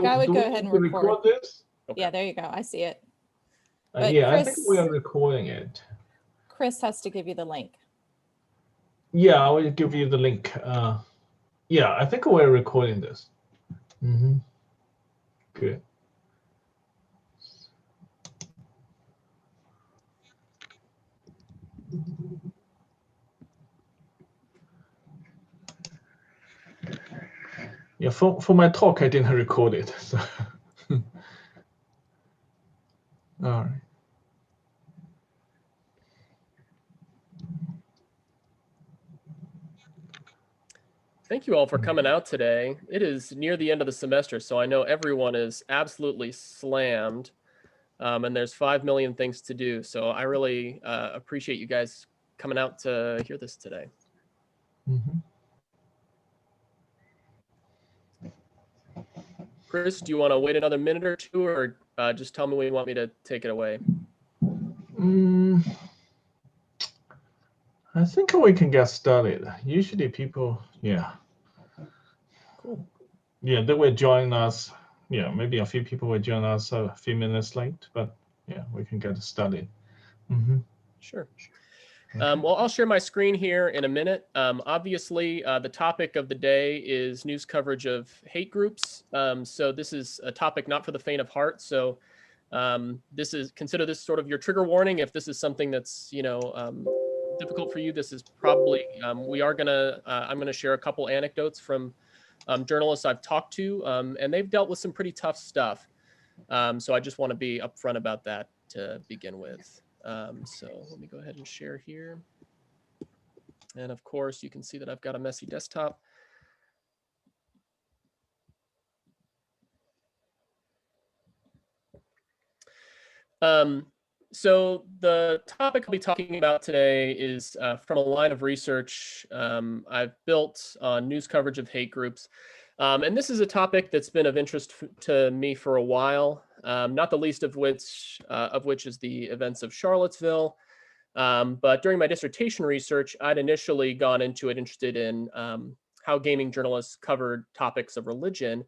think I would go ahead and record. this? Okay. Yeah, there you go. I see it. Yeah, Chris, I think we are recording it. Chris has to give you the link. Yeah, I will give you the link. Yeah, I think we're recording this. Good. Yeah, for my talk, I didn't record it. So. All right. Thank you all for coming out today. It is near the end of the semester, so I know everyone is absolutely slammed, and there's 5 million things to do. So I really appreciate you guys coming out to hear this today. Chris, do you want to wait another minute or two, or just tell me when you want me to take it away? I think we can get started. Usually people, yeah. Cool. Yeah, they will join us. Yeah, maybe a few people will join us a few minutes late, but yeah, we can get started. Sure. Well, I'll share my screen here in a minute. Obviously, the topic of the day is news coverage of hate groups. So this is a topic not for the faint of heart. So consider this sort of your trigger warning. If this is something that's, difficult for you, this is probably, I'm gonna share a couple anecdotes from journalists I've talked to, and they've dealt with some pretty tough stuff. So I just want to be upfront about that to begin with. So let me go ahead and share here. And of course, you can see that I've got a messy desktop. So the topic I'll be talking about today is from a line of research I've built on news coverage of hate groups. And this is a topic that's been of interest to me for a while, not the least of which is the events of Charlottesville. But during my dissertation research, I'd initially gone into it interested in how gaming journalists covered topics of religion.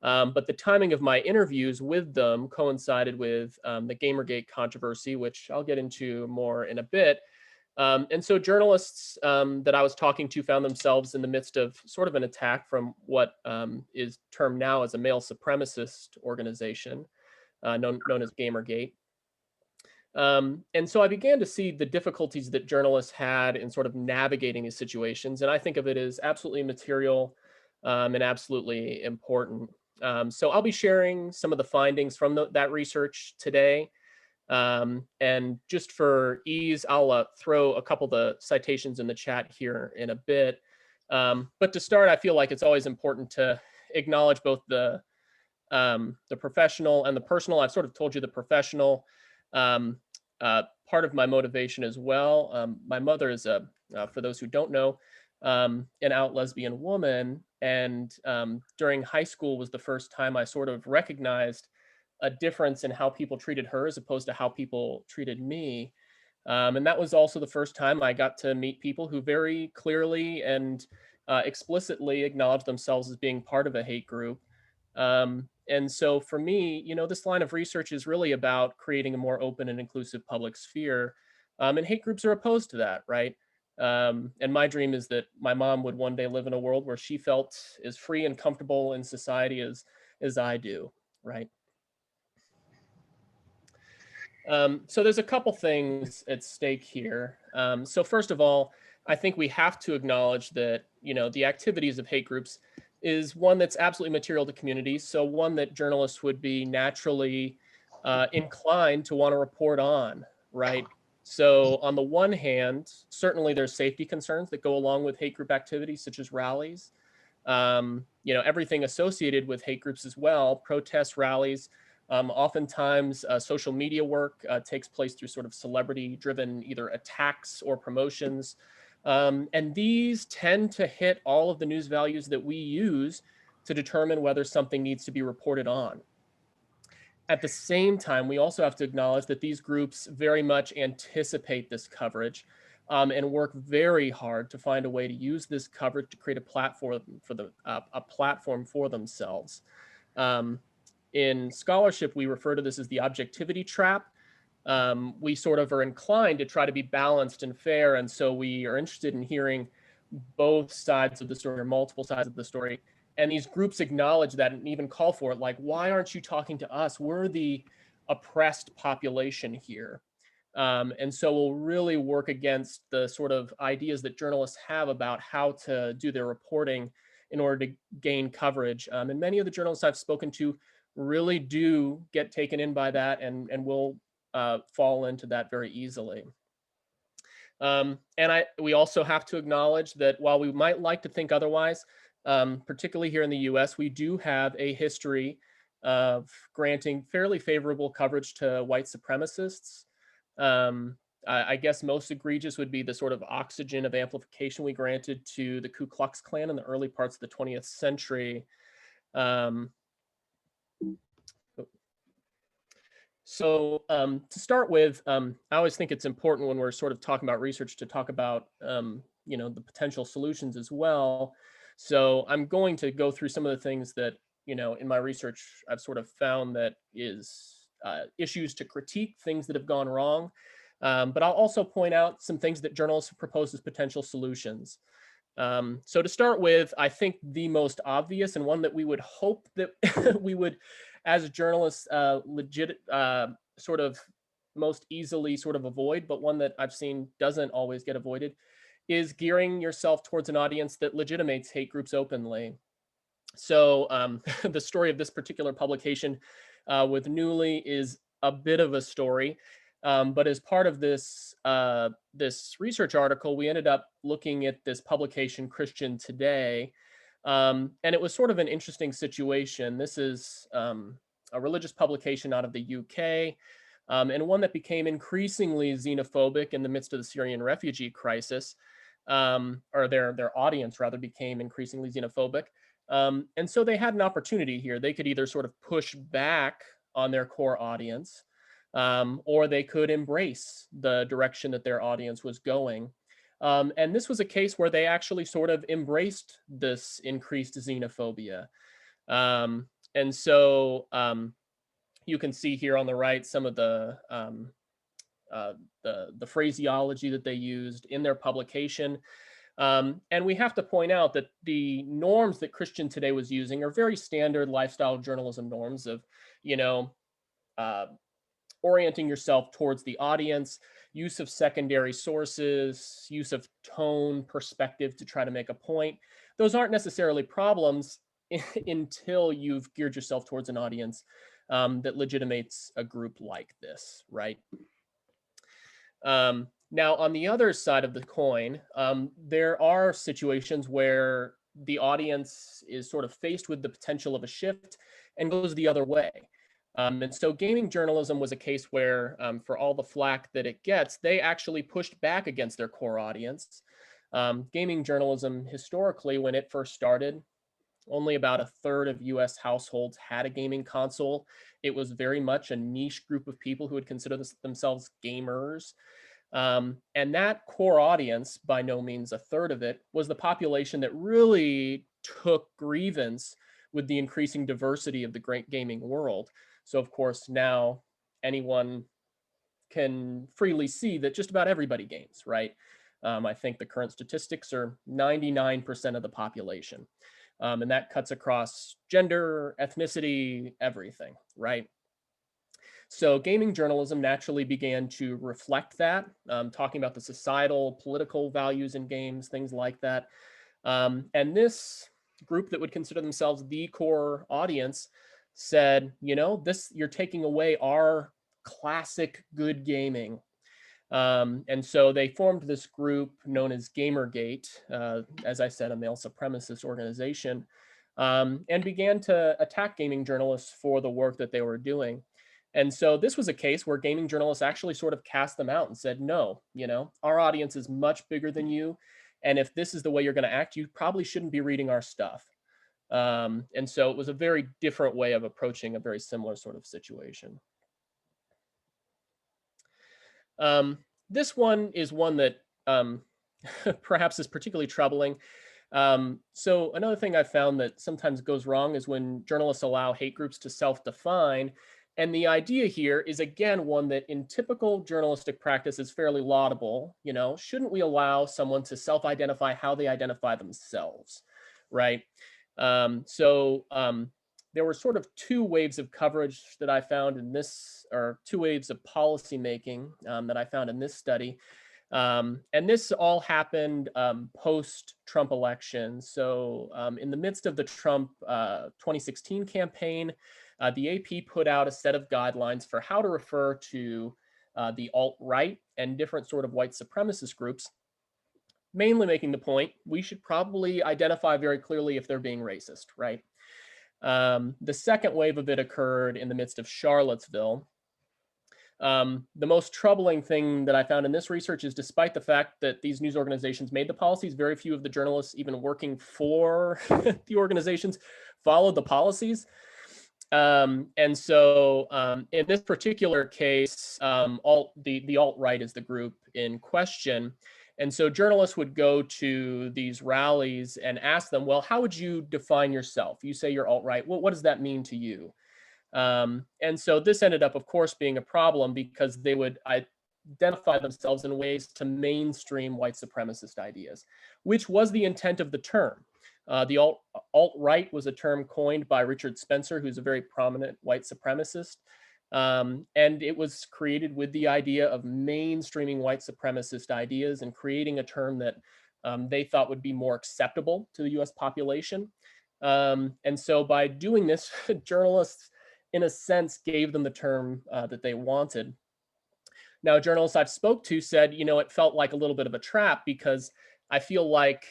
But the timing of my interviews with them coincided with the Gamergate controversy, which I'll get into more in a bit. And so journalists that I was talking to found themselves in the midst of sort of an attack from what is termed now as a male supremacist organization known as Gamergate. And so I began to see the difficulties that journalists had in sort of navigating these situations. And I think of it as absolutely material and absolutely important. So I'll be sharing some of the findings from that research today. And just for ease, I'll throw a couple of the citations in the chat here in a bit. But to start, I feel like it's always important to acknowledge both the professional and the personal. I've sort of told you the professional part of my motivation as well. My mother is for those who don't know, an out lesbian woman. And during high school was the first time I sort of recognized a difference in how people treated her as opposed to how people treated me. And that was also the first time I got to meet people who very clearly and explicitly acknowledged themselves as being part of a hate group. And so for me, this line of research is really about creating a more open and inclusive public sphere. And hate groups are opposed to that, right? And my dream is that my mom would one day live in a world where she felt as free and comfortable in society as I do, right? So there's a couple things at stake here. So first of all, I think we have to acknowledge that, the activities of hate groups is one that's absolutely material to communities. So one that journalists would be naturally inclined to want to report on, right? So on the one hand, certainly there's safety concerns that go along with hate group activities such as rallies. Everything associated with hate groups as well, protests, rallies. Oftentimes social media work takes place through sort of celebrity-driven either attacks or promotions. And these tend to hit all of the news values that we use to determine whether something needs to be reported on. At the same time, we also have to acknowledge that these groups very much anticipate this coverage and work very hard to find a way to use this coverage to create a platform for themselves. In scholarship, we refer to this as the objectivity trap. We sort of are inclined to try to be balanced and fair, and so we are interested in hearing both sides of the story, or multiple sides of the story. And these groups acknowledge that and even call for it, like, why aren't you talking to us? We're the oppressed population here. And so we'll really work against the sort of ideas that journalists have about how to do their reporting in order to gain coverage. And many of the journalists I've spoken to really do get taken in by that and will fall into that very easily. And we also have to acknowledge that while we might like to think otherwise, particularly here in the US, we do have a history of granting fairly favorable coverage to white supremacists. I guess most egregious would be the sort of oxygen of amplification we granted to the Ku Klux Klan in the early parts of the 20th century. So to start with, I always think it's important when we're sort of talking about research to talk about, the potential solutions as well. So I'm going to go through some of the things that, in my research, I've sort of found that is issues to critique, things that have gone wrong. But I'll also point out some things that journalists have proposed as potential solutions. So to start with, I think the most obvious and one that we would hope that we would, as journalists, sort of most easily sort of avoid, but one that I've seen doesn't always get avoided, is gearing yourself towards an audience that legitimates hate groups openly. So the story of this particular publication with Newly is a bit of a story. But as part of this this research article, we ended up looking at this publication, Christian Today, and it was sort of an interesting situation. This is a religious publication out of the UK, and one that became increasingly xenophobic in the midst of the Syrian refugee crisis, or their audience rather became increasingly xenophobic. And so they had an opportunity here. They could either sort of push back on their core audience, or they could embrace the direction that their audience was going. And this was a case where they actually sort of embraced this increased xenophobia. And so you can see here on the right some of the phraseology that they used in their publication. And we have to point out that the norms that Christian Today was using are very standard lifestyle journalism norms of, orienting yourself towards the audience, use of secondary sources, use of tone, perspective to try to make a point. Those aren't necessarily problems until you've geared yourself towards an audience that legitimates a group like this, right? Now, on the other side of the coin, there are situations where the audience is sort of faced with the potential of a shift and goes the other way. And so gaming journalism was a case where, for all the flack that it gets, they actually pushed back against their core audience. Gaming journalism, historically, when it first started, only about a third of US households had a gaming console. It was very much a niche group of people who would consider themselves gamers. And that core audience, by no means a third of it, was the population that really took grievance with the increasing diversity of the great gaming world. So of course, now anyone can freely see that just about everybody games, right? I think the current statistics are 99% of the population. And that cuts across gender, ethnicity, everything, right? So gaming journalism naturally began to reflect that, talking about the societal, political values in games, things like that. And this group that would consider themselves the core audience said, you're taking away our classic good gaming. And so they formed this group known as Gamergate, as I said, a male supremacist organization, and began to attack gaming journalists for the work that they were doing. And so this was a case where gaming journalists actually sort of cast them out and said, no, our audience is much bigger than you. And if this is the way you're going to act, you probably shouldn't be reading our stuff. And so it was a very different way of approaching a very similar sort of situation. This one is one that perhaps is particularly troubling. So another thing I found that sometimes goes wrong is when journalists allow hate groups to self-define. And the idea here is, again, one that in typical journalistic practice is fairly laudable. Shouldn't we allow someone to self-identify how they identify themselves, right? There were sort of two waves of coverage that I found in this, or two waves of policy making that I found in this study. And this all happened post-Trump election. So in the midst of the Trump 2016 campaign, the AP put out a set of guidelines for how to refer to the alt-right and different sort of white supremacist groups, mainly making the point we should probably identify very clearly if they're being racist, right? The second wave of it occurred in the midst of Charlottesville. The most troubling thing that I found in this research is, despite the fact that these news organizations made the policies, very few of the journalists even working for the organizations followed the policies. In this particular case, the alt-right is the group in question. And so journalists would go to these rallies and ask them, well, how would you define yourself? You say you're alt-right. Well, what does that mean to you? And so this ended up, of course, being a problem because they would identify themselves in ways to mainstream white supremacist ideas, which was the intent of the term. The alt-right was a term coined by Richard Spencer, who's a very prominent white supremacist. And it was created with the idea of mainstreaming white supremacist ideas and creating a term that they thought would be more acceptable to the US population. And so by doing this, journalists, in a sense, gave them the term that they wanted. Now, journalists I've spoke to said, it felt like a little bit of a trap, because I feel like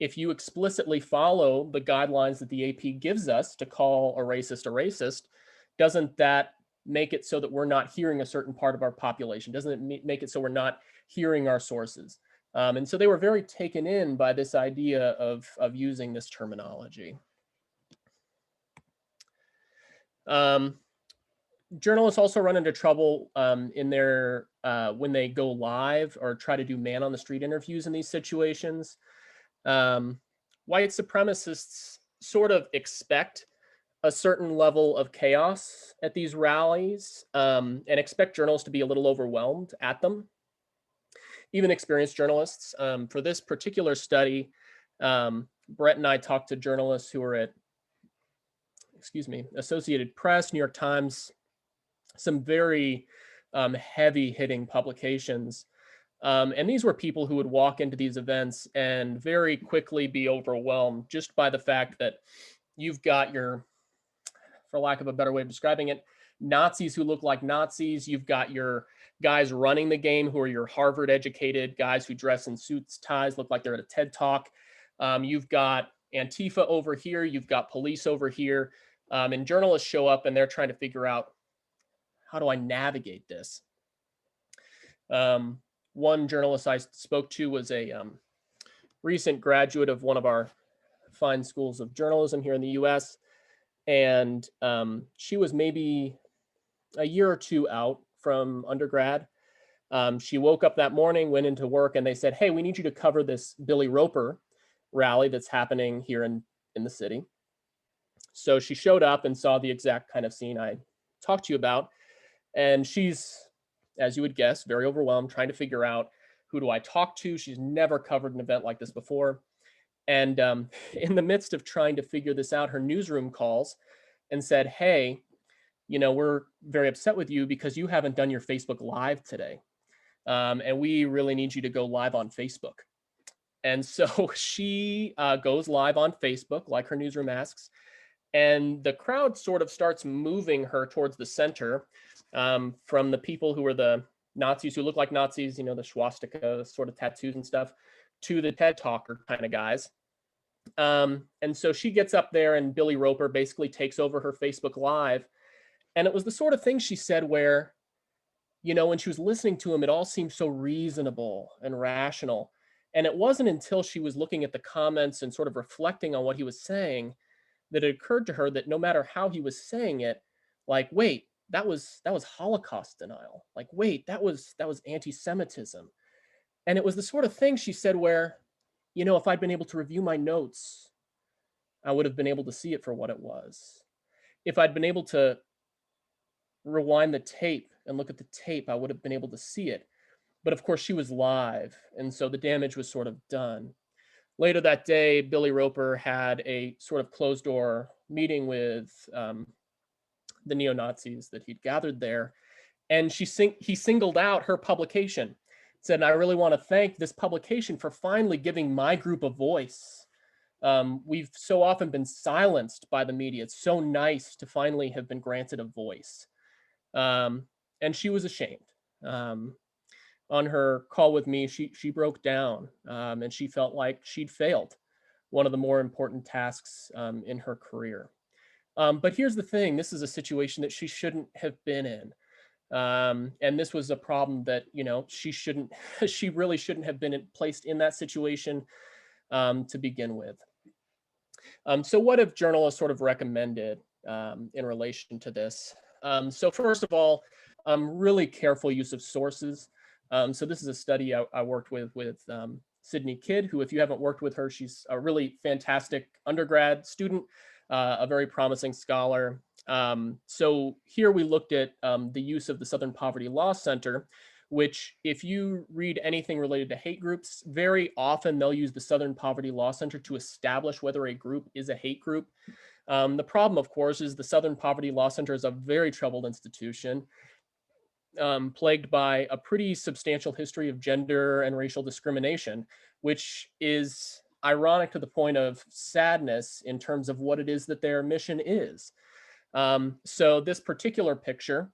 if you explicitly follow the guidelines that the AP gives us to call a racist, doesn't that make it so that we're not hearing a certain part of our population? Doesn't it make it so we're not hearing our sources? And so they were very taken in by this idea of using this terminology. Journalists also run into trouble in their when they go live or try to do man on the street interviews in these situations. White supremacists sort of expect a certain level of chaos at these rallies and expect journalists to be a little overwhelmed at them. Even experienced journalists. For this particular study, Brett and I talked to journalists who were at, Associated Press, New York Times, some very heavy-hitting publications. And these were people who would walk into these events and very quickly be overwhelmed just by the fact that you've got your, for lack of a better way of describing it, Nazis who look like Nazis. You've got your guys running the game who are your Harvard-educated guys who dress in suits, ties, look like they're at a TED Talk. You've got Antifa over here. You've got police over here. And journalists show up and they're trying to figure out, how do I navigate this? One journalist I spoke to was a recent graduate of one of our fine schools of journalism here in the US. And she was maybe a year or two out from undergrad. She woke up that morning, went into work, and they said, hey, we need you to cover this Billy Roper rally that's happening here in the city. So she showed up and saw the exact kind of scene I talked to you about. And she's, as you would guess, very overwhelmed, trying to figure out, who do I talk to? She's never covered an event like this before. And in the midst of trying to figure this out, her newsroom calls and said, hey, we're very upset with you because you haven't done your Facebook Live today. And we really need you to go live on Facebook. And so she goes live on Facebook, like her newsroom asks. And the crowd sort of starts moving her towards the center from the people who are the Nazis who look like Nazis, the swastika sort of tattoos and stuff, to the TED Talker kind of guys. And so she gets up there and Billy Roper basically takes over her Facebook Live. And it was the sort of thing she said where, when she was listening to him, it all seemed so reasonable and rational. And it wasn't until she was looking at the comments and sort of reflecting on what he was saying that it occurred to her that no matter how he was saying it, like, wait, that was Holocaust denial. Like, wait, that was anti-Semitism. And it was the sort of thing she said where if I'd been able to review my notes, I would have been able to see it for what it was. If I'd been able to rewind the tape and look at the tape, I would have been able to see it. But of course, she was live, and so the damage was sort of done. Later that day, Billy Roper had a sort of closed-door meeting with the neo-Nazis that he'd gathered there, and he singled out her publication, said, "I really want to thank this publication for finally giving my group a voice. We've so often been silenced by the media. It's so nice to finally have been granted a voice." And she was ashamed. On her call with me, she broke down, and she felt like she'd failed one of the more important tasks in her career. But here's the thing: this is a situation that she shouldn't have been in, and this was a problem that she really shouldn't have been placed in that situation to begin with. So, what have journalists sort of recommended in relation to this? So, first of all, really careful use of sources. So this is a study I worked with Sydney Kidd, who, if you haven't worked with her, she's a really fantastic undergrad student, a very promising scholar. So here we looked at the use of the Southern Poverty Law Center, which, if you read anything related to hate groups, very often they'll use the Southern Poverty Law Center to establish whether a group is a hate group. The problem, of course, is the Southern Poverty Law Center is a very troubled institution, plagued by a pretty substantial history of gender and racial discrimination, which is ironic to the point of sadness in terms of what it is that their mission is. So this particular picture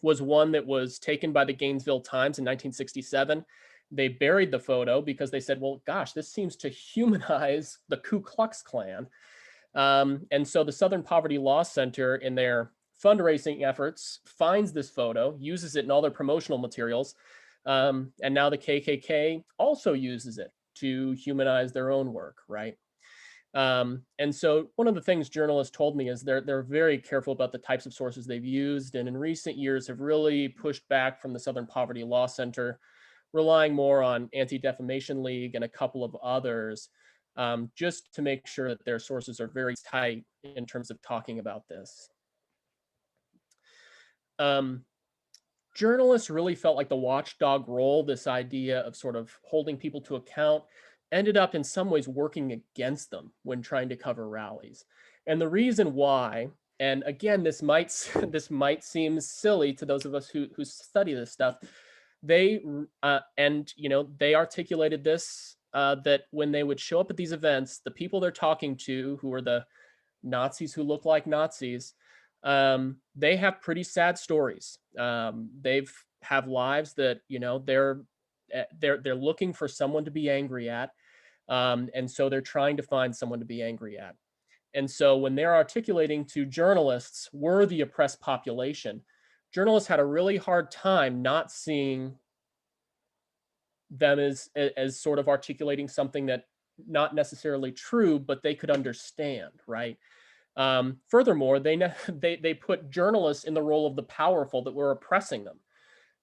was one that was taken by the Gainesville Times in 1967. They buried the photo because they said, well, gosh, this seems to humanize the Ku Klux Klan. And so the Southern Poverty Law Center, in their fundraising efforts, finds this photo, uses it in all their promotional materials, and now the KKK also uses it to humanize their own work, right? And so one of the things journalists told me is they're very careful about the types of sources they've used, and in recent years have really pushed back from the Southern Poverty Law Center, relying more on Anti-Defamation League and a couple of others, just to make sure that their sources are very tight in terms of talking about this. Journalists really felt like the watchdog role, this idea of sort of holding people to account, ended up in some ways working against them when trying to cover rallies. And the reason why, and again, this might seem silly to those of us who study this stuff, they articulated this, that when they would show up at these events, the people they're talking to, who are the Nazis who look like Nazis, they have pretty sad stories. They've have lives that, they're looking for someone to be angry at. And so they're trying to find someone to be angry at. And so when they're articulating to journalists, we're the oppressed population, journalists had a really hard time not seeing them as sort of articulating something that not necessarily true, but they could understand, right? Furthermore, they put journalists in the role of the powerful that were oppressing them.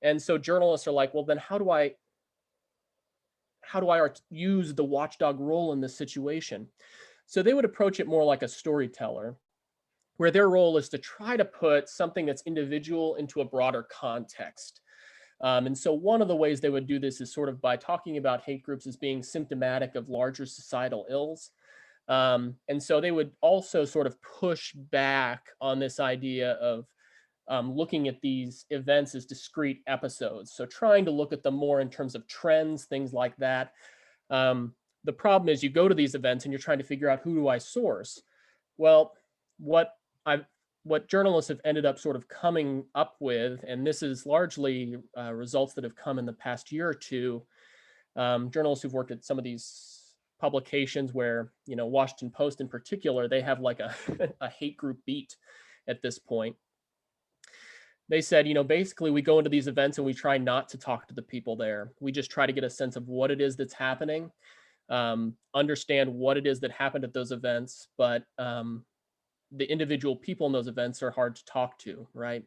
And so journalists are like, well, then how do I use the watchdog role in this situation? So they would approach it more like a storyteller, where their role is to try to put something that's individual into a broader context. And so one of the ways they would do this is sort of by talking about hate groups as being symptomatic of larger societal ills. And so they would also sort of push back on this idea of looking at these events as discrete episodes. So trying to look at them more in terms of trends, things like that. The problem is you go to these events and you're trying to figure out, who do I source? Well, what journalists have ended up sort of coming up with, and this is largely results that have come in the past year or two, journalists who've worked at some of these publications where, Washington Post in particular, they have like a, a hate group beat at this point. They said, basically we go into these events and we try not to talk to the people there. We just try to get a sense of what it is that's happening, understand what it is that happened at those events, but the individual people in those events are hard to talk to, right?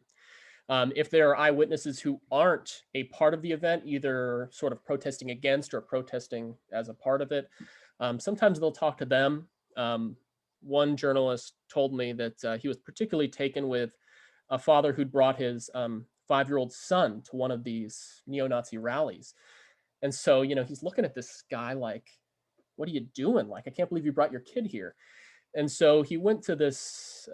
If there are eyewitnesses who aren't a part of the event, either sort of protesting against or protesting as a part of it, sometimes they'll talk to them. One journalist told me that he was particularly taken with a father who'd brought his 5-year-old son to one of these neo-Nazi rallies. And so, he's looking at this guy like, what are you doing? Like, I can't believe you brought your kid here. And so he went to this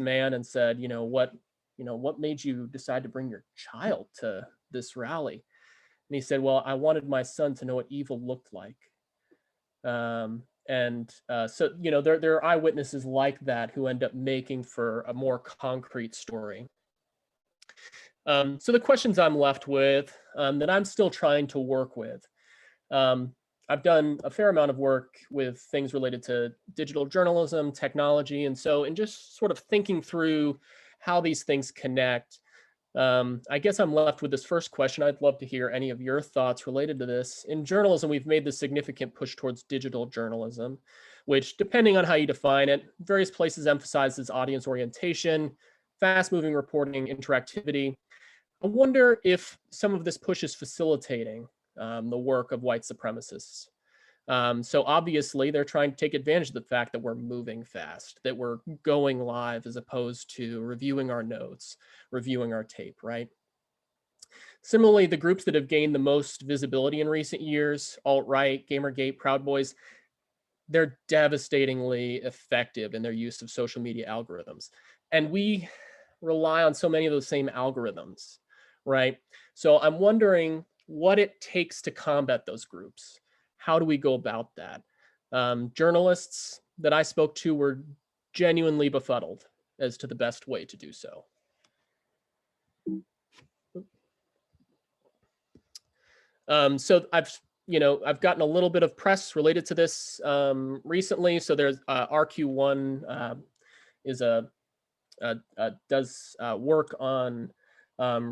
man and said, what made you decide to bring your child to this rally? And he said, well, I wanted my son to know what evil looked like. So, there are eyewitnesses like that who end up making for a more concrete story. So the questions I'm left with, that I'm still trying to work with, I've done a fair amount of work with things related to digital journalism, technology, and just sort of thinking through how these things connect. I guess I'm left with this first question. I'd love to hear any of your thoughts related to this. In journalism, we've made this significant push towards digital journalism, which, depending on how you define it, various places emphasizes audience orientation, fast-moving reporting, interactivity. I wonder if some of this push is facilitating the work of white supremacists. So obviously, they're trying to take advantage of the fact that we're moving fast, that we're going live as opposed to reviewing our notes, reviewing our tape, right? Similarly, the groups that have gained the most visibility in recent years, alt-right, Gamergate, Proud Boys, they're devastatingly effective in their use of social media algorithms. And we rely on so many of those same algorithms, right? So I'm wondering what it takes to combat those groups. How do we go about that? Journalists that I spoke to were genuinely befuddled as to the best way to do so. So I've gotten a little bit of press related to this recently. So there's RQ1 does work on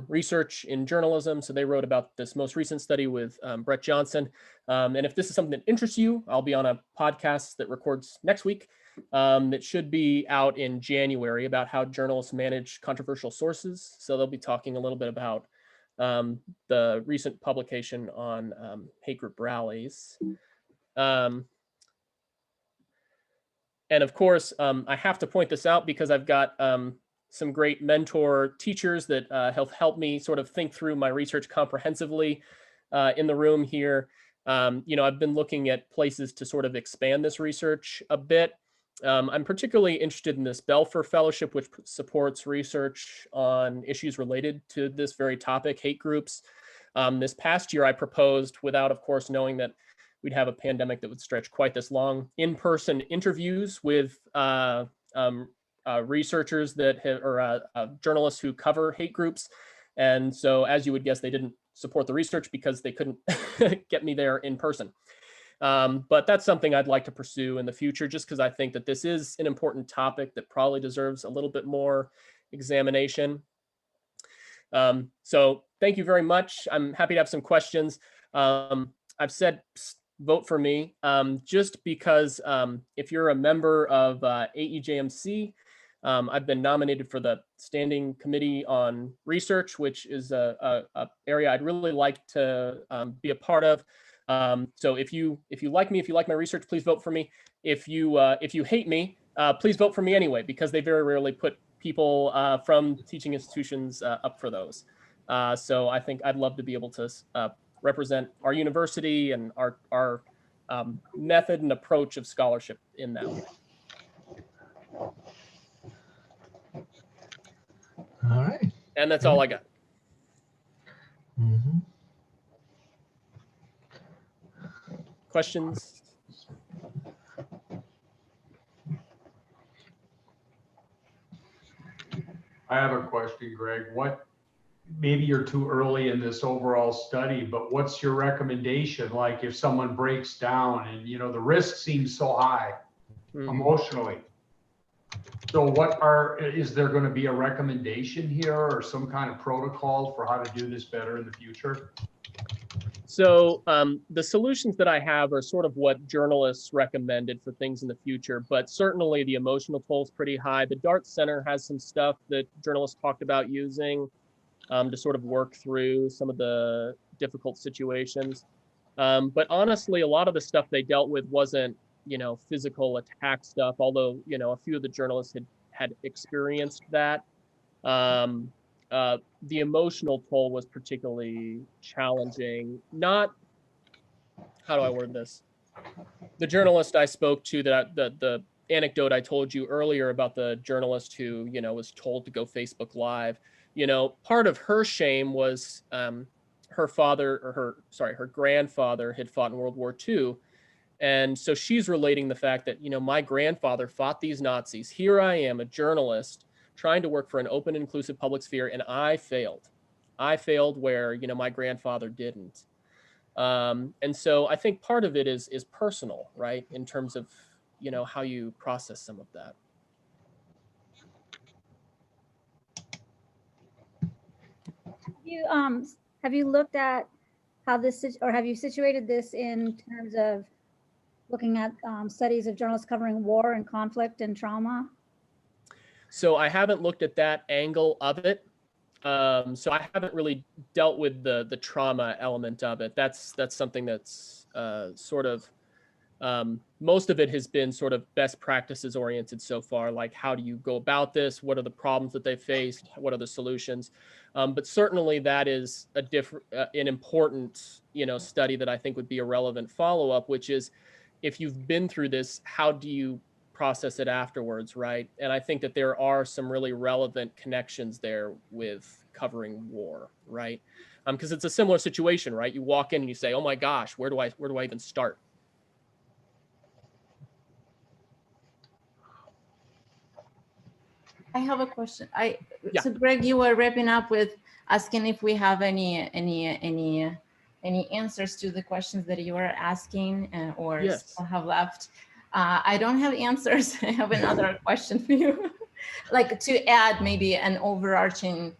research in journalism. So they wrote about this most recent study with Brett Johnson. And if this is something that interests you, I'll be on a podcast that records next week that should be out in January about how journalists manage controversial sources. So they'll be talking a little bit about the recent publication on hate group rallies. And of course, I have to point this out because I've got some great mentor teachers that have helped me sort of think through my research comprehensively in the room here. I've been looking at places to sort of expand this research a bit. I'm particularly interested in this Belfer Fellowship, which supports research on issues related to this very topic, hate groups. This past year, I proposed, without, of course, knowing that we'd have a pandemic that would stretch quite this long, in-person interviews with researchers or journalists who cover hate groups. And so, as you would guess, they didn't support the research because they couldn't get me there in person. But that's something I'd like to pursue in the future, just because I think that this is an important topic that probably deserves a little bit more examination. So thank you very much. I'm happy to have some questions. I've said vote for me just because if you're a member of AEJMC, I've been nominated for the Standing Committee on Research, which is a area I'd really like to be a part of. So if you like me, if you like my research, please vote for me. If you hate me, please vote for me anyway, because they very rarely put people from teaching institutions up for those. So I think I'd love to be able to represent our university and our method and approach of scholarship in that way. All right. And that's all I got. Mm-hmm. Questions? I have a question, Greg. Maybe you're too early in this overall study, but what's your recommendation? Like if someone breaks down and, the risk seems so high emotionally. So is there going to be a recommendation here or some kind of protocol for how to do this better in the future? So the solutions that I have are sort of what journalists recommended for things in the future, but certainly the emotional toll is pretty high. The DART Center has some stuff that journalists talked about using to sort of work through some of the difficult situations. But honestly, a lot of the stuff they dealt with wasn't, physical attack stuff, although, a few of the journalists had experienced that. The emotional toll was particularly challenging. Not, how do I word this? The journalist I spoke to, the anecdote I told you earlier about the journalist who, was told to go Facebook Live, part of her shame was her grandfather had fought in World War II. And so she's relating the fact that, my grandfather fought these Nazis. Here I am, a journalist, trying to work for an open, inclusive public sphere, and I failed. I failed where, my grandfather didn't. And so I think part of it is personal, right? In terms of, how you process some of that. Have you looked at how this, or have you situated this in terms of looking at studies of journalists covering war and conflict and trauma? So I haven't looked at that angle of it. So I haven't really dealt with the trauma element of it. That's something that's sort of, most of it has been sort of best practices oriented so far. Like, how do you go about this? What are the problems that they faced? What are the solutions? But certainly that is an important, study that I think would be a relevant follow-up, which is, if you've been through this, how do you process it afterwards, right? And I think that there are some really relevant connections there with covering war, right? Because it's a similar situation, right? You walk in and you say, "Oh my gosh, where do I even start?" I have a question. Yeah. So Greg, you were wrapping up with asking if we have any answers to the questions that you were asking or Yes. still have left. I don't have answers. I have another question for you. Like, to add maybe an overarching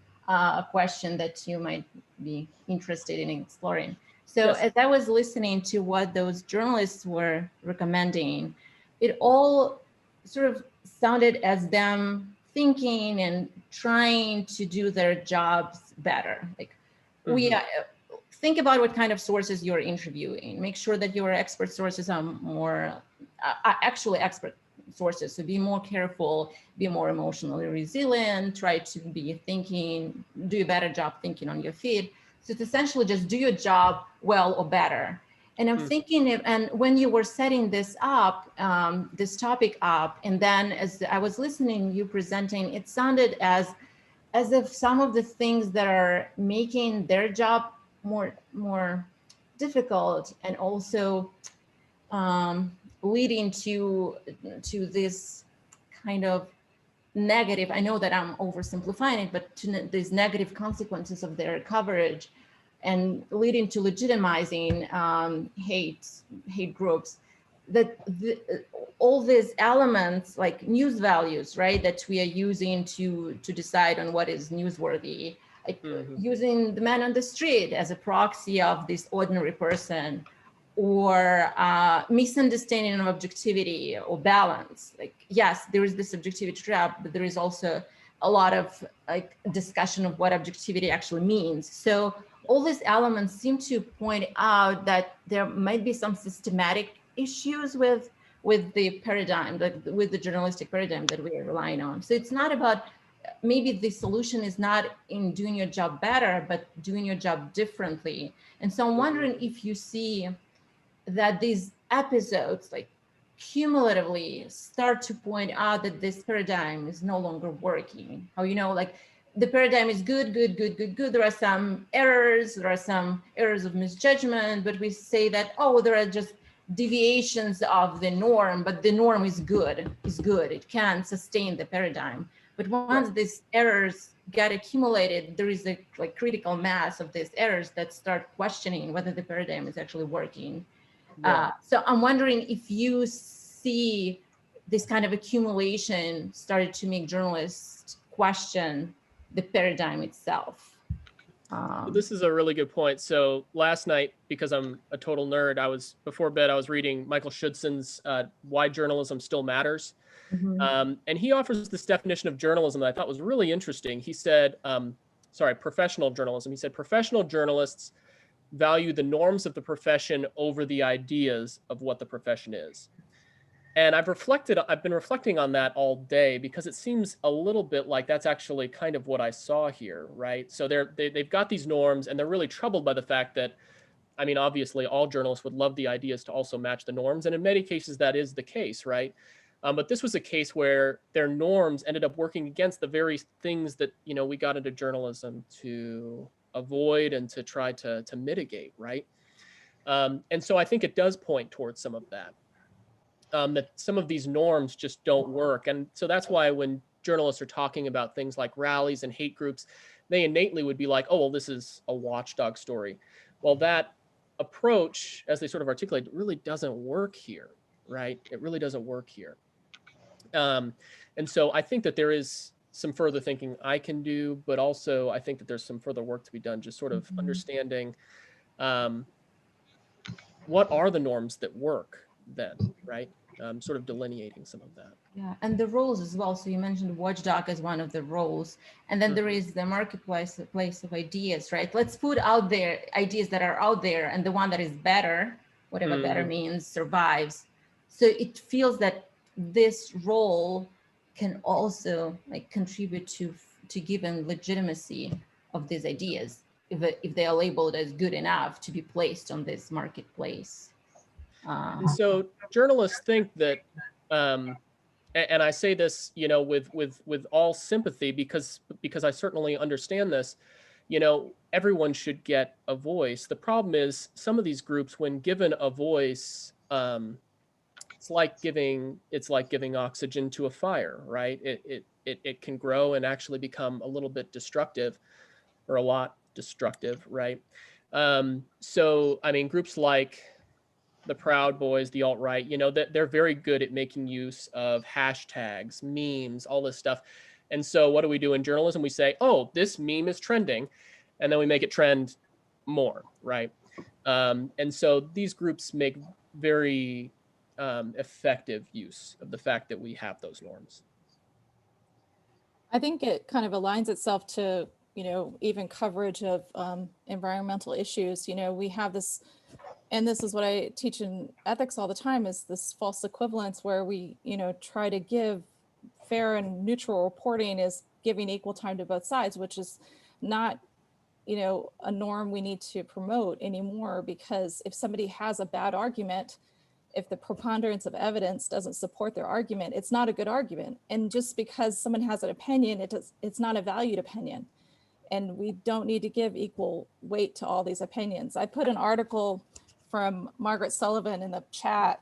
question that you might be interested in exploring. So Yes. as I was listening to what those journalists were recommending, it all sort of sounded as them thinking and trying to do their jobs better. Like, we think about what kind of sources you're interviewing. Make sure that your expert sources are more actually expert sources. So be more careful, be more emotionally resilient, try to be thinking, do a better job thinking on your feet. So it's essentially just do your job well or better. And I'm thinking, and when you were setting this up, this topic up, and then as I was listening, you presenting, it sounded as if some of the things that are making their job more difficult and also leading to this kind of negative, I know that I'm oversimplifying it, but to these negative consequences of their coverage and leading to legitimizing hate groups, that all these elements like news values, right, that we are using to decide on what is newsworthy, like using the man on the street as a proxy of this ordinary person, or misunderstanding of objectivity or balance. Like, yes, there is this objectivity trap, but there is also a lot of like discussion of what objectivity actually means. So all these elements seem to point out that there might be some systematic issues with the paradigm, with the journalistic paradigm that we are relying on. So it's not about, maybe the solution is not in doing your job better, but doing your job differently. And so I'm wondering if you see that these episodes like cumulatively start to point out that this paradigm is no longer working. How, like, the paradigm is good. There are some errors of misjudgment, but we say that, oh, there are just deviations of the norm, but the norm is good. It can sustain the paradigm. But once these errors get accumulated, there is a like critical mass of these errors that start questioning whether the paradigm is actually working. So I'm wondering if you see this kind of accumulation started to make journalists question the paradigm itself. This is a really good point. So last night, because I'm a total nerd, before bed, I was reading Michael Schudsen's Why Journalism Still Matters. Mhm. And he offers this definition of journalism that I thought was really interesting. He said, professional journalism. He said, professional journalists value the norms of the profession over the ideas of what the profession is. And I've been reflecting on that all day because it seems a little bit like that's actually kind of what I saw here, right? So they've got these norms and they're really troubled by the fact that, I mean, obviously all journalists would love the ideas to also match the norms. And in many cases that is the case, right? But this was a case where their norms ended up working against the very things that, we got into journalism to avoid and to try to mitigate, right? And so I think it does point towards some of that. That some of these norms just don't work. And so that's why when journalists are talking about things like rallies and hate groups, they innately would be like, oh, well, this is a watchdog story. Well, that approach, as they sort of articulate, really doesn't work here, right? It really doesn't work here. And so I think that there is some further thinking I can do, but also I think that there's some further work to be done, just sort of understanding what are the norms that work then, right? Sort of delineating some of that. Yeah, and the roles as well. So you mentioned watchdog as one of the roles, and then there is the marketplace place of ideas, right? Let's put out there ideas that are out there, and the one that is better, whatever better means, survives. So it feels that this role can also like contribute to giving legitimacy of these ideas if they are labeled as good enough to be placed on this marketplace. And so journalists think that, and I say this, with all sympathy, because I certainly understand this, everyone should get a voice. The problem is some of these groups, when given a voice, it's like giving oxygen to a fire, right? It can grow and actually become a little bit destructive, or a lot destructive, right? So, I mean, groups like the Proud Boys, the alt-right, that they're very good at making use of hashtags, memes, all this stuff. And so what do we do in journalism? We say, oh, this meme is trending, and then we make it trend more, right? And so these groups make very effective use of the fact that we have those norms. I think it kind of aligns itself to, even coverage of environmental issues. We have this, and this is what I teach in ethics all the time, is this false equivalence where we, try to give fair and neutral reporting is giving equal time to both sides, which is not, a norm we need to promote anymore, because if somebody has a bad argument, if the preponderance of evidence doesn't support their argument, it's not a good argument. And just because someone has an opinion, it's not a valued opinion. And we don't need to give equal weight to all these opinions. I put an article from Margaret Sullivan in the chat.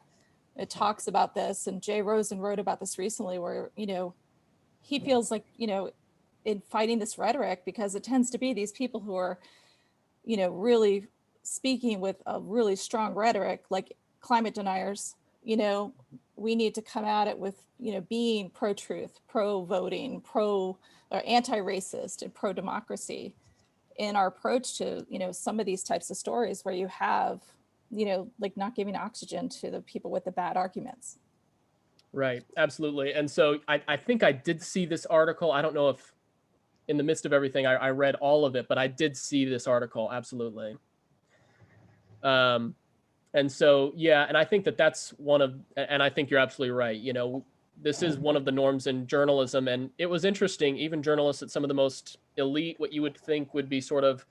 It talks about this, and Jay Rosen wrote about this recently, where, he feels like, in fighting this rhetoric, because it tends to be these people who are, really speaking with a really strong rhetoric, like climate deniers, we need to come at it with, being pro-truth, pro-voting, or anti-racist and pro-democracy in our approach to, some of these types of stories where you have, like not giving oxygen to the people with the bad arguments. Right, absolutely. And so I think I did see this article. I don't know if in the midst of everything, I read all of it, but I did see this article, absolutely. And so, yeah, and I think that's and I think you're absolutely right. This is one of the norms in journalism. And it was interesting, even journalists at some of the most elite, what you would think would be sort of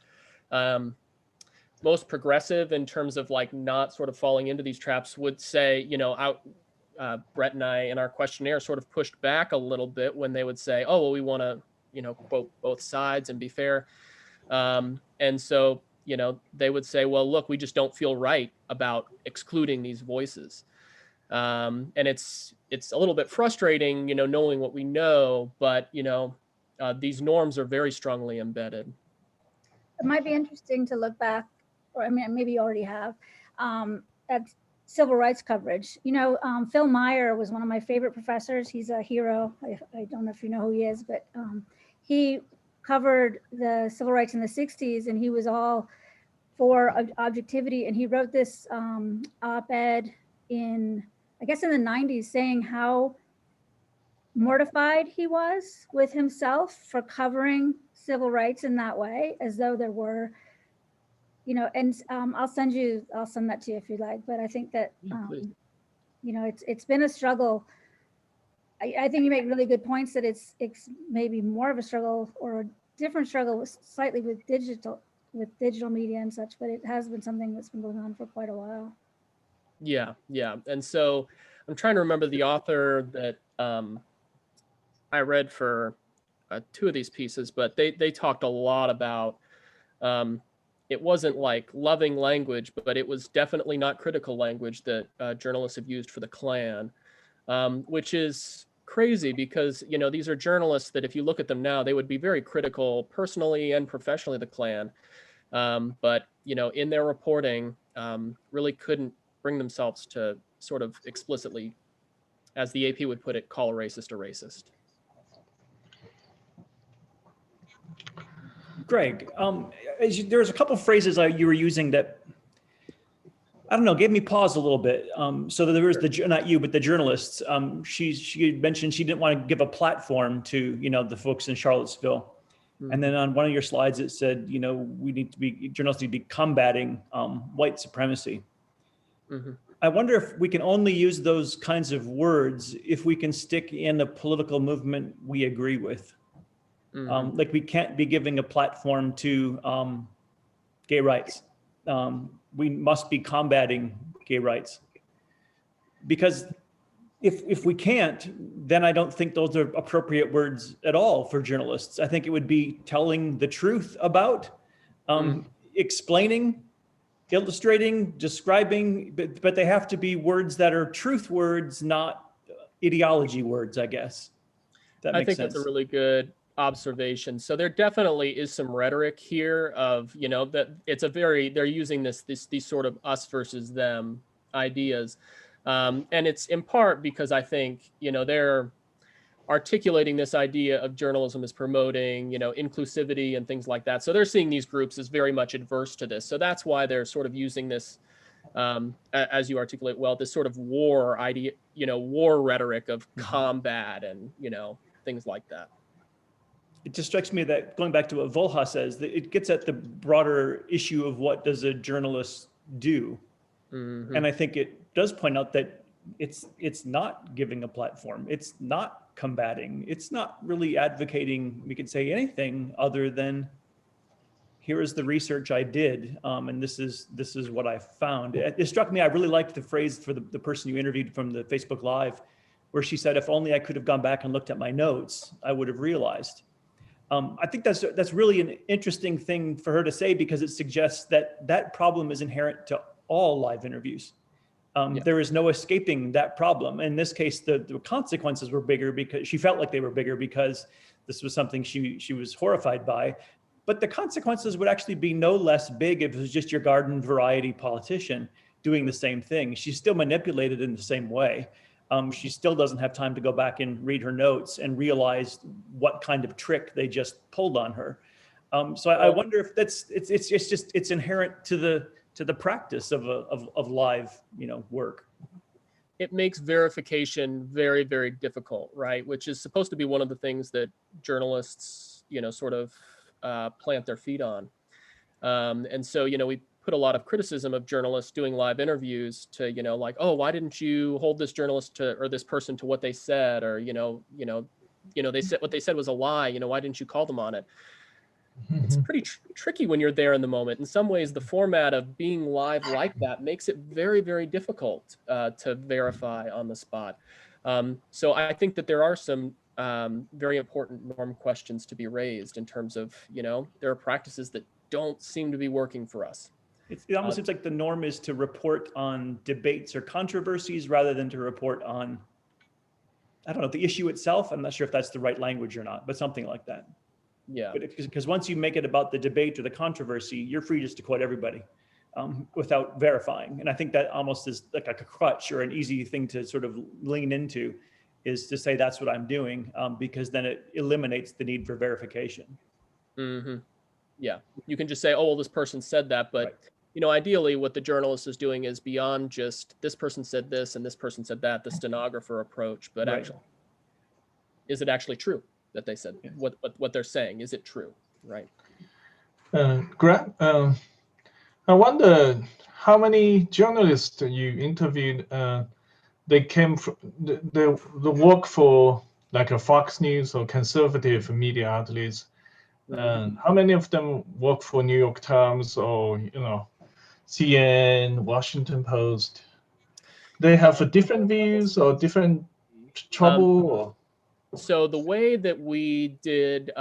most progressive in terms of like not sort of falling into these traps, would say, Brett and I in our questionnaire sort of pushed back a little bit when they would say, oh, well, we want to, quote both sides and be fair. And so, they would say, well, look, we just don't feel right about excluding these voices. And it's a little bit frustrating, knowing what we know, but, these norms are very strongly embedded. It might be interesting to look back, or I mean, maybe you already have, at civil rights coverage. Phil Meyer was one of my favorite professors. He's a hero. I don't know if you know who he is, but he covered the civil rights in the 60s, and he was all for objectivity. And he wrote this op-ed in, I guess in the 90s, saying how mortified he was with himself for covering civil rights in that way, as though there were, you know, and I'll send that to you if you'd like. But I think that, you know, it's been a struggle. I think you make really good points that it's maybe more of a struggle or a different struggle slightly with digital media and such, but it has been something that's been going on for quite a while. Yeah. And so I'm trying to remember the author that I read for 2 of these pieces, but they talked a lot about it wasn't like loving language, but it was definitely not critical language that journalists have used for the Klan, which is crazy because, you know, these are journalists that if you look at them now, they would be very critical personally and professionally of the Klan. But, you know, in their reporting, really couldn't bring themselves to sort of explicitly, as the AP would put it, call a racist a racist. Greg, there's a couple of phrases you were using that, I don't know, gave me pause a little bit. So there was not you, but the journalists. She mentioned she didn't want to give a platform to, you know, the folks in Charlottesville. And then on one of your slides, it said, you know, journalists need to be combating white supremacy. I wonder if we can only use those kinds of words if we can stick in a political movement we agree with. Like we can't be giving a platform to gay rights. We must be combating gay rights. Because if we can't, then I don't think those are appropriate words at all for journalists. I think it would be telling the truth about, explaining, illustrating, describing, but they have to be words that are truth words, not ideology words, I guess. That makes sense. I think that's a really good observation. So there definitely is some rhetoric here of, you know, that they're using these sort of us versus them ideas. And it's in part because I think, you know, they're articulating this idea of journalism as promoting, you know, inclusivity and things like that. So they're seeing these groups as very much adverse to this. So that's why they're sort of using this, as you articulate well, this sort of war idea, you know, war rhetoric of combat and, you know, things like that. It just strikes me that, going back to what Volha says, that it gets at the broader issue of what does a journalist do. And I think it does point out that it's not giving a platform. It's not combating. It's not really advocating, we could say, anything other than, here is the research I did, and this is what I found. It struck me, I really liked the phrase for the person you interviewed from the Facebook Live, where she said, if only I could have gone back and looked at my notes, I would have realized. I think that's really an interesting thing for her to say, because it suggests that problem is inherent to all live interviews. There is no escaping that problem. In this case, the consequences were bigger because she felt like they were bigger because this was something she was horrified by. But the consequences would actually be no less big if it was just your garden variety politician doing the same thing. She's still manipulated in the same way. She still doesn't have time to go back and read her notes and realize what kind of trick they just pulled on her. So I wonder if it's inherent to the practice of live, you know, work. It makes verification very, very difficult, right? Which is supposed to be one of the things that journalists, you know, sort of plant their feet on. And so, you know, we put a lot of criticism of journalists doing live interviews to, you know, like, oh, why didn't you hold this journalist to, or this person to what they said, or, you know, they said what they said was a lie. You know, why didn't you call them on it? It's pretty tricky when you're there in the moment. In some ways, the format of being live like that makes it very, very difficult to verify on the spot. So I think that there are some very important norm questions to be raised in terms of, you know, there are practices that don't seem to be working for us. It almost seems like the norm is to report on debates or controversies rather than to report on, I don't know, the issue itself. I'm not sure if that's the right language or not, but something like that. Yeah. Because once you make it about the debate or the controversy, you're free just to quote everybody without verifying. And I think that almost is like a crutch or an easy thing to sort of lean into, is to say that's what I'm doing, because then it eliminates the need for verification. Mm-hmm. Yeah, you can just say, oh, well, this person said that, but Right. you know, ideally what the journalist is doing is beyond just this person said this and this person said that, the stenographer approach, but Right. actually, is it actually true that they said Yeah. what they're saying? Is it true? Right. Greg, I wonder how many journalists you interviewed. They came from the work for like a Fox News or conservative media outlets. How many of them work for New York Times or CNN, Washington Post? They have different views or different trouble. Or So the way that we did,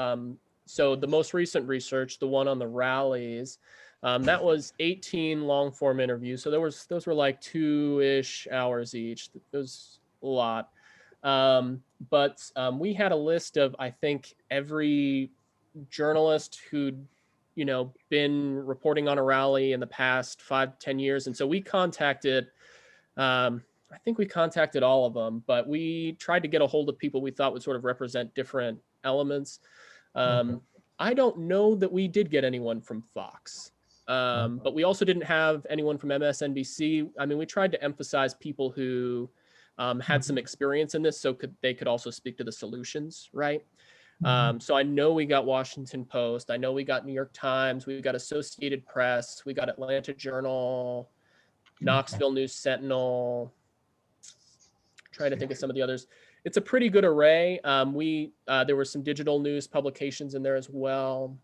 so the most recent research, the one on the rallies, that was 18 long form interviews. So those were like 2-ish hours each. It was a lot. But we had a list of, I think, every journalist who'd been reporting on a rally in the past 5-10 years. And so we contacted, I think we contacted all of them, but we tried to get a hold of people we thought would sort of represent different elements. I don't know that we did get anyone from Fox, but we also didn't have anyone from MSNBC. I mean, we tried to emphasize people who had some experience in this, so they could also speak to the solutions, right? So I know we got Washington Post. I know we got New York Times. We got Associated Press. We got Atlanta Journal, Knoxville News Sentinel. Trying to think of some of the others. It's a pretty good array. There were some digital news publications in there as well.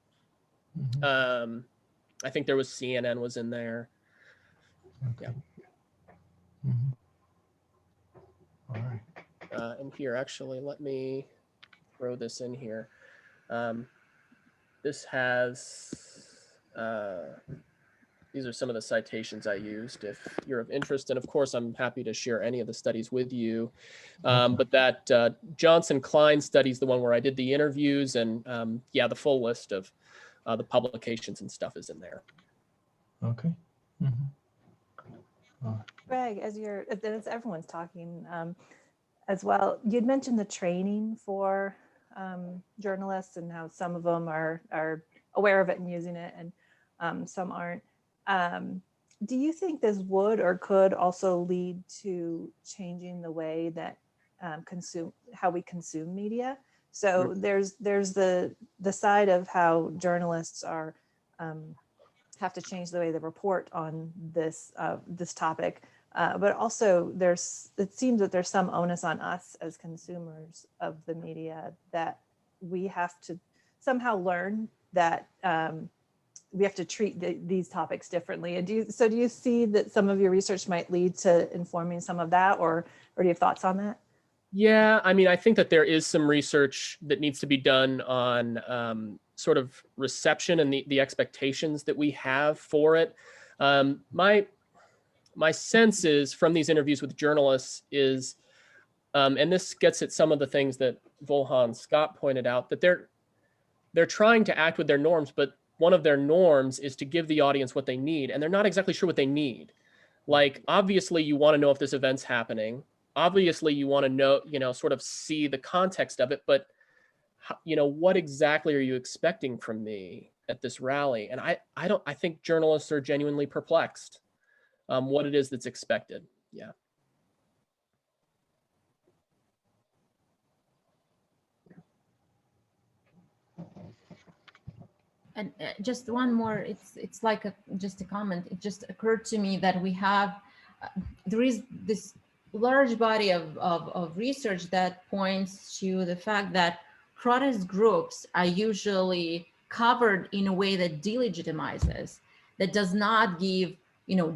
I think there was CNN was in there. Okay. Yeah. All right. And here, actually, let me throw this in here. This has, these are some of the citations I used if you're of interest. And of course, I'm happy to share any of the studies with you. But that Johnson-Klein study is the one where I did the interviews, and yeah, the full list of the publications and stuff is in there. Okay. Greg, as everyone's talking as well, you'd mentioned the training for journalists and how some of them are aware of it and using it, and some aren't. Do you think this would or could also lead to changing the way that how we consume media? So there's the side of how journalists are have to change the way they report on this topic, but also it seems that there's some onus on us as consumers of the media that we have to somehow learn that we have to treat these topics differently. And do you see that some of your research might lead to informing some of that, or do you have thoughts on that? Yeah, I mean, I think that there is some research that needs to be done on sort of reception and the expectations that we have for it. My sense is from these interviews with journalists is, and this gets at some of the things that Volhan Scott pointed out, that they're trying to act with their norms, but one of their norms is to give the audience what they need, and they're not exactly sure what they need. Like, obviously, you want to know if this event's happening. Obviously, you want to know, sort of see the context of it, but, what exactly are you expecting from me at this rally? And I think journalists are genuinely perplexed what it is that's expected. Yeah. And just one more, it's like just a comment. It just occurred to me that there is this large body of research that points to the fact that protest groups are usually covered in a way that delegitimizes, that does not give,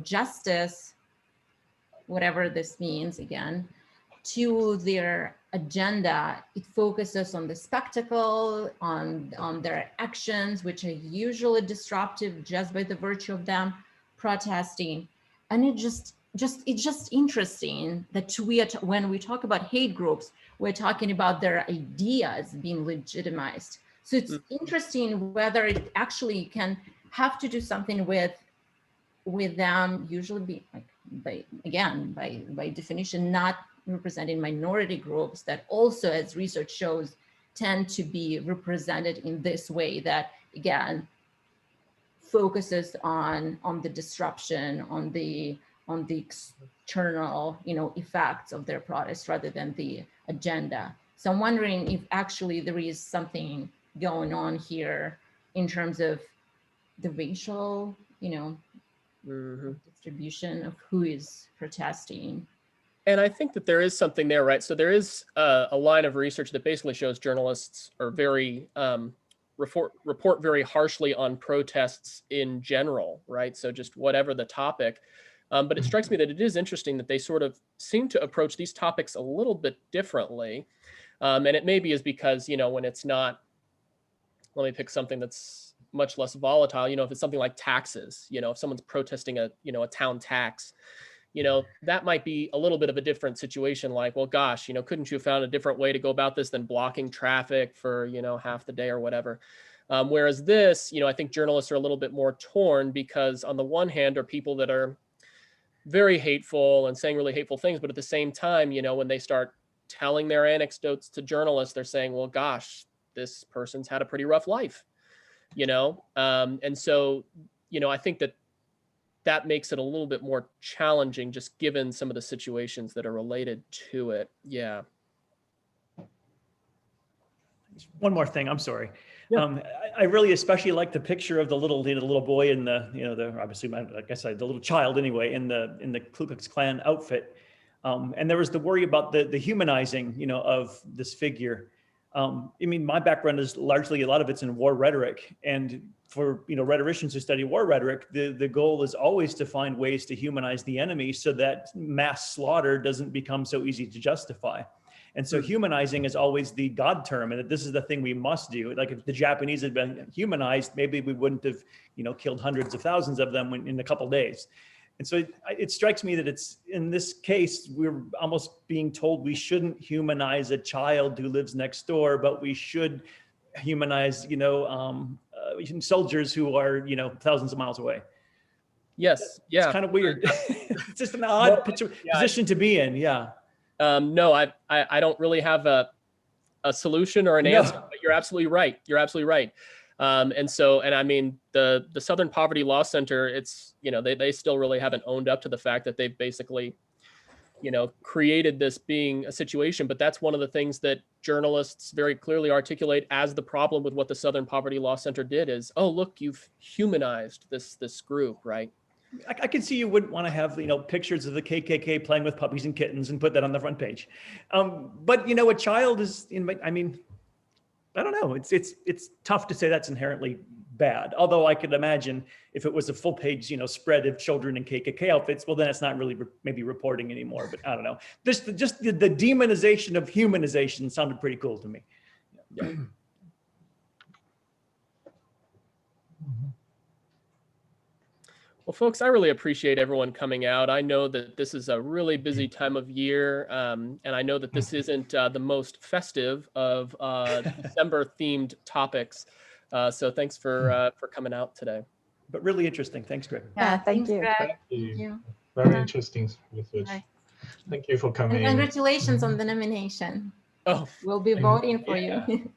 justice, whatever this means again, to their agenda. It focuses on the spectacle, on their actions, which are usually disruptive just by the virtue of them protesting. And it's just interesting that when we talk about hate groups, we're talking about their ideas being legitimized. So it's interesting whether it actually can have to do something with them usually be like, by definition, not representing minority groups that also, as research shows, tend to be represented in this way, that again, focuses on the disruption, on the external, effects of their products rather than the agenda. So I'm wondering if actually there is something going on here in terms of the racial, distribution of who is protesting. And I think that there is something there, right? So there is a line of research that basically shows journalists are very report very harshly on protests in general, right? So just whatever the topic. But it strikes me that it is interesting that they sort of seem to approach these topics a little bit differently. And it maybe is because, when it's not, let me pick something that's much less volatile, if it's something like taxes, if someone's protesting a town tax, that might be a little bit of a different situation. Like, well, gosh, couldn't you have found a different way to go about this than blocking traffic for, half the day or whatever? Whereas this, I think journalists are a little bit more torn because on the one hand are people that are very hateful and saying really hateful things. But at the same time, when they start telling their anecdotes to journalists, they're saying, well, gosh, this person's had a pretty rough life, and so, I think that makes it a little bit more challenging just given some of the situations that are related to it. Yeah. One more thing, I'm sorry. Yeah. I really especially like the picture of the little boy in the obviously, like I said, the little child anyway, in the Ku Klux Klan outfit. And there was the worry about the humanizing, of this figure. My background is largely, a lot of it's in war rhetoric, and for rhetoricians who study war rhetoric, the goal is always to find ways to humanize the enemy so that mass slaughter doesn't become so easy to justify. And so humanizing is always the God term, and that this is the thing we must do. Like if the Japanese had been humanized, maybe we wouldn't have killed hundreds of thousands of them in a couple of days. And so it strikes me that it's, in this case, we're almost being told we shouldn't humanize a child who lives next door, but we should humanize, soldiers who are, thousands of miles away. Yes. Yeah. It's kind of weird. It's just an odd position to be in. Yeah. No, I don't really have a solution or an answer, but you're absolutely right. You're absolutely right. And I mean, the Southern Poverty Law Center, it's, they still really haven't owned up to the fact that they've basically, created this being a situation. But that's one of the things that journalists very clearly articulate as the problem with what the Southern Poverty Law Center did is, oh, look, you've humanized this group, right? I can see you wouldn't want to have, pictures of the KKK playing with puppies and kittens and put that on the front page. But, a child is, I don't know. It's tough to say that's inherently bad. Although I could imagine if it was a full page, spread of children in KKK outfits, well, then it's not really maybe reporting anymore. But I don't know. Just the demonization of humanization sounded pretty cool to me. Yeah. Well, folks, I really appreciate everyone coming out. I know that this is a really busy time of year, and I know that this isn't the most festive of December-themed topics. So thanks for coming out today. But really interesting. Thanks, Greg. Yeah, thank you. Greg. Thank you. Thank you. Very interesting research. Bye. Thank you for coming. And congratulations on the nomination. Oh, We'll be voting for you.